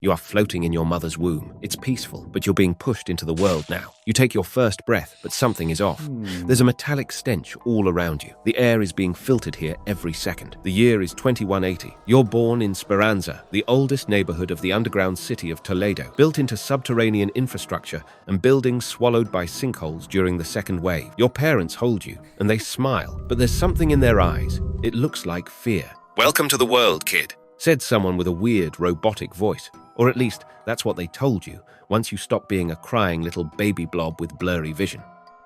You are floating in your mother's womb. It's peaceful, but you're being pushed into the world now. You take your first breath, but something is off. There's a metallic stench all around you. The air is being filtered here every second. The year is 2180. You're born in Speranza, the oldest neighborhood of the underground city of Toledo, built into subterranean infrastructure and buildings swallowed by sinkholes during the second wave. Your parents hold you, and they smile, but there's something in their eyes. It looks like fear. "Welcome to the world, kid," said someone with a weird, robotic voice. Or at least, that's what they told you once you stopped being a crying little baby blob with blurry vision.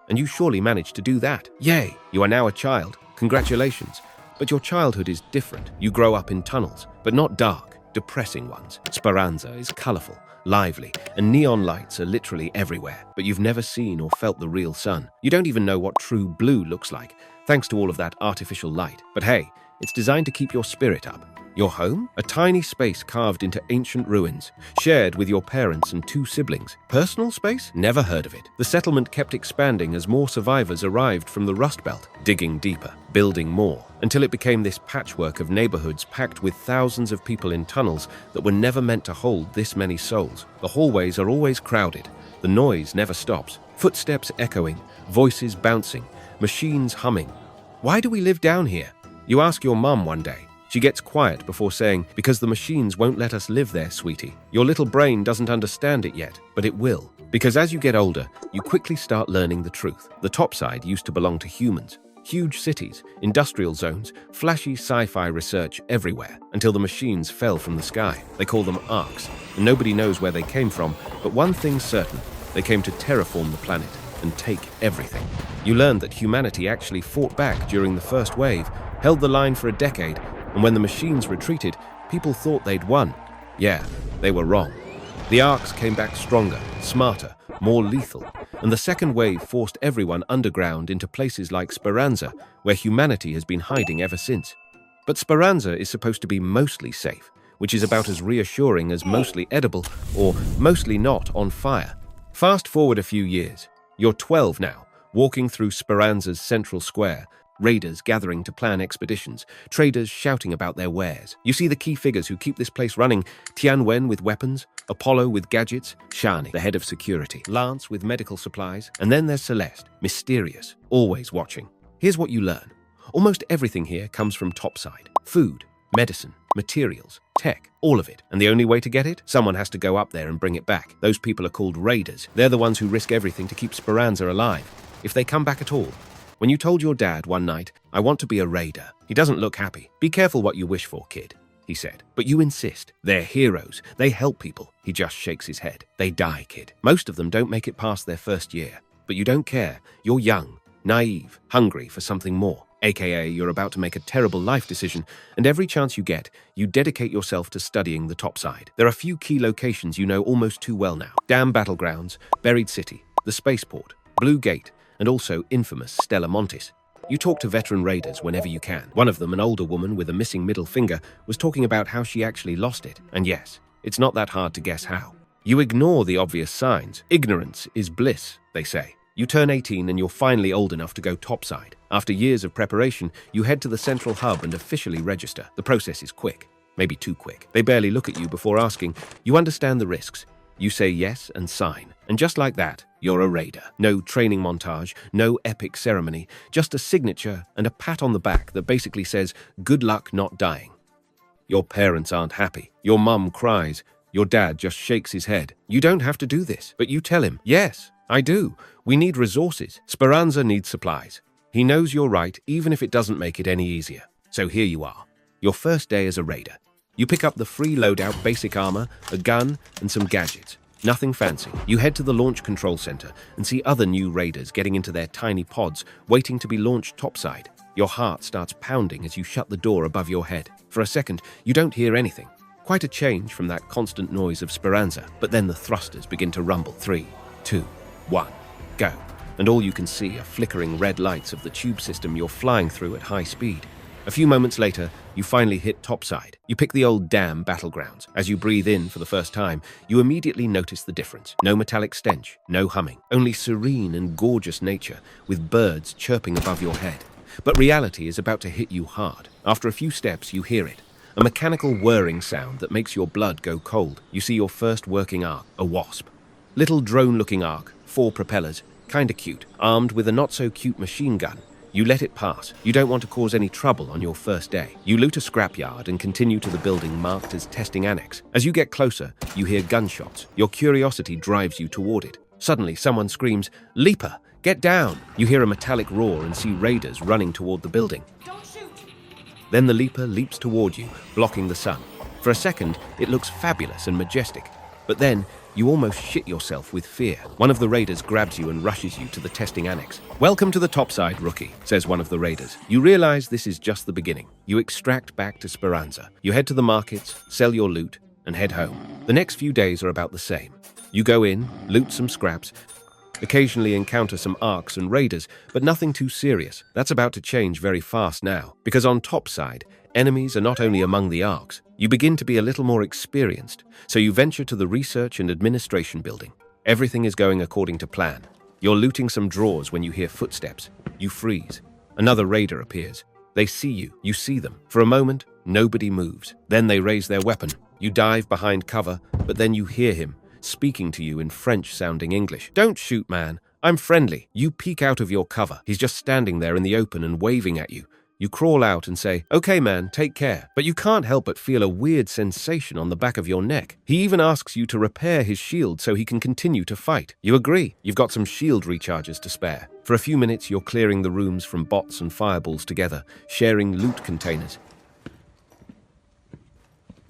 And you surely managed to do that. Yay! You are now a child. Congratulations. But your childhood is different. You grow up in tunnels, but not dark, depressing ones. Speranza is colorful, lively, and neon lights are literally everywhere. But you've never seen or felt the real sun. You don't even know what true blue looks like, thanks to all of that artificial light. But hey, it's designed to keep your spirit up. Your home? A tiny space carved into ancient ruins, shared with your parents and 2 siblings. Personal space? Never heard of it. The settlement kept expanding as more survivors arrived from the Rust Belt, digging deeper, building more, until it became this patchwork of neighborhoods packed with thousands of people in tunnels that were never meant to hold this many souls. The hallways are always crowded. The noise never stops. Footsteps echoing, voices bouncing, machines humming. Why do we live down here? You ask your mum one day. She gets quiet before saying, "Because the machines won't let us live there, sweetie." Your little brain doesn't understand it yet, but it will. Because as you get older, you quickly start learning the truth. The topside used to belong to humans. Huge cities, industrial zones, flashy sci-fi research everywhere, until the machines fell from the sky. They call them Arks, and nobody knows where they came from, but one thing's certain: they came to terraform the planet and take everything. You learned that humanity actually fought back during the first wave, held the line for a decade, and when the machines retreated, people thought they'd won. Yeah, they were wrong. The Arks came back stronger, smarter, more lethal, and the second wave forced everyone underground into places like Speranza, where humanity has been hiding ever since. But Speranza is supposed to be mostly safe, which is about as reassuring as mostly edible or mostly not on fire. Fast forward a few years. You're 12 now, walking through Speranza's central square, raiders gathering to plan expeditions, traders shouting about their wares. You see the key figures who keep this place running: Tianwen with weapons, Apollo with gadgets, Shani, the head of security, Lance with medical supplies, and then there's Celeste, mysterious, always watching. Here's what you learn. Almost everything here comes from topside. Food, medicine, materials, tech, all of it. And the only way to get it? Someone has to go up there and bring it back. Those people are called raiders. They're the ones who risk everything to keep Speranza alive, if they come back at all. When you told your dad one night, "I want to be a raider," he doesn't look happy. "Be careful what you wish for, kid," he said. "But you insist. They're heroes. They help people." He just shakes his head. "They die, kid. Most of them don't make it past their first year. But you don't care. You're young, naive, hungry for something more. AKA, you're about to make a terrible life decision, and every chance you get, you dedicate yourself to studying the topside. There are a few key locations you know almost too well now. Dam battlegrounds, Buried City, the spaceport, Blue Gate, and also infamous Stella Montis. You talk to veteran raiders whenever you can. One of them, an older woman with a missing middle finger, was talking about how she actually lost it. And yes, it's not that hard to guess how. You ignore the obvious signs. Ignorance is bliss, they say. You turn 18 and you're finally old enough to go topside. After years of preparation, you head to the central hub and officially register. The process is quick, maybe too quick. They barely look at you before asking. You understand the risks. You say yes and sign. And just like that, you're a raider. No training montage, no epic ceremony, just a signature and a pat on the back that basically says, "Good luck not dying." Your parents aren't happy. Your mum cries. Your dad just shakes his head. You don't have to do this, but you tell him, "Yes, I do. We need resources. Speranza needs supplies." He knows you're right, even if it doesn't make it any easier. So here you are, your first day as a raider. You pick up the free loadout, basic armor, a gun, and some gadgets. Nothing fancy. You head to the launch control center and see other new raiders getting into their tiny pods, waiting to be launched topside. Your heart starts pounding as you shut the door above your head. For a second, you don't hear anything. Quite a change from that constant noise of Speranza. But then the thrusters begin to rumble. 3, 2, 1, go. And all you can see are flickering red lights of the tube system you're flying through at high speed. A few moments later, you finally hit topside. You pick the old dam battlegrounds. As you breathe in for the first time, you immediately notice the difference. No metallic stench, no humming, only serene and gorgeous nature with birds chirping above your head. But reality is about to hit you hard. After a few steps, you hear it. a mechanical whirring sound that makes your blood go cold. You see your first working Ark, a wasp. Little drone-looking Ark, 4 propellers, kinda cute, armed with a not-so-cute machine gun. You let it pass. You don't want to cause any trouble on your first day. You loot a scrapyard and continue to the building marked as Testing Annex. As you get closer, you hear gunshots. Your curiosity drives you toward it. Suddenly, someone screams, "Leaper, get down!" You hear a metallic roar and see raiders running toward the building. Don't shoot! Then the Leaper leaps toward you, blocking the sun. For a second, it looks fabulous and majestic. But then, you almost shit yourself with fear. One of the raiders grabs you and rushes you to the testing annex. "Welcome to the topside, rookie," says one of the raiders. You realize this is just the beginning. You extract back to Speranza. You head to the markets, sell your loot, and head home. The next few days are about the same. You go in, loot some scraps, occasionally encounter some Arks and raiders, but nothing too serious. That's about to change very fast now, because on topside, enemies are not only among the Arks. You begin to be a little more experienced, so you venture to the research and administration building. Everything is going according to plan. You're looting some drawers when you hear footsteps. You freeze. Another raider appears. They see you. You see them. For a moment, nobody moves. Then they raise their weapon. You dive behind cover, but then you hear him, speaking to you in French-sounding English. "Don't shoot, man. I'm friendly." You peek out of your cover. He's just standing there in the open and waving at you. You crawl out and say, "Okay, man, take care." But you can't help but feel a weird sensation on the back of your neck. He even asks you to repair his shield so he can continue to fight. You agree. You've got some shield recharges to spare. For a few minutes, you're clearing the rooms from bots and fireballs together, sharing loot containers.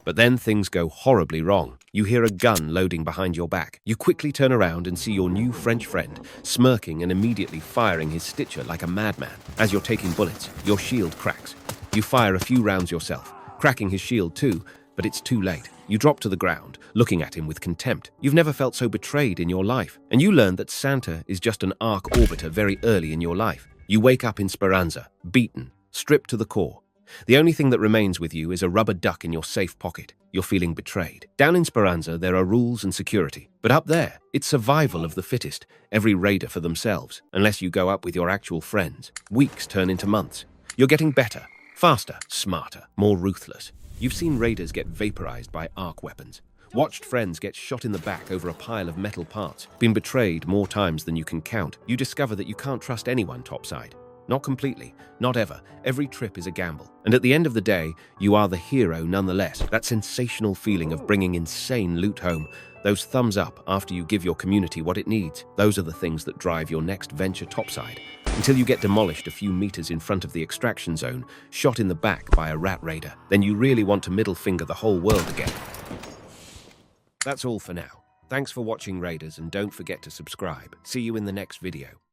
But then things go horribly wrong. You hear a gun loading behind your back. You quickly turn around and see your new French friend, smirking and immediately firing his Stitcher like a madman. As you're taking bullets, your shield cracks. You fire a few rounds yourself, cracking his shield too, but it's too late. You drop to the ground, looking at him with contempt. You've never felt so betrayed in your life. And you learn that Santa is just an Ark orbiter very early in your life. You wake up in Speranza, beaten, stripped to the core. The only thing that remains with you is a rubber duck in your safe pocket. You're feeling betrayed. Down in Speranza, there are rules and security. But up there, it's survival of the fittest, every raider for themselves. Unless you go up with your actual friends. Weeks turn into months. You're getting better, faster, smarter, more ruthless. You've seen raiders get vaporized by Ark weapons. Watched friends get shot in the back over a pile of metal parts. Been betrayed more times than you can count. You discover that you can't trust anyone topside. Not completely, not ever. Every trip is a gamble. And at the end of the day, you are the hero nonetheless. That sensational feeling of bringing insane loot home, those thumbs up after you give your community what it needs, those are the things that drive your next venture topside. Until you get demolished a few meters in front of the extraction zone, shot in the back by a rat raider. Then you really want to middle finger the whole world again. That's all for now. Thanks for watching, Raiders, and don't forget to subscribe. See you in the next video.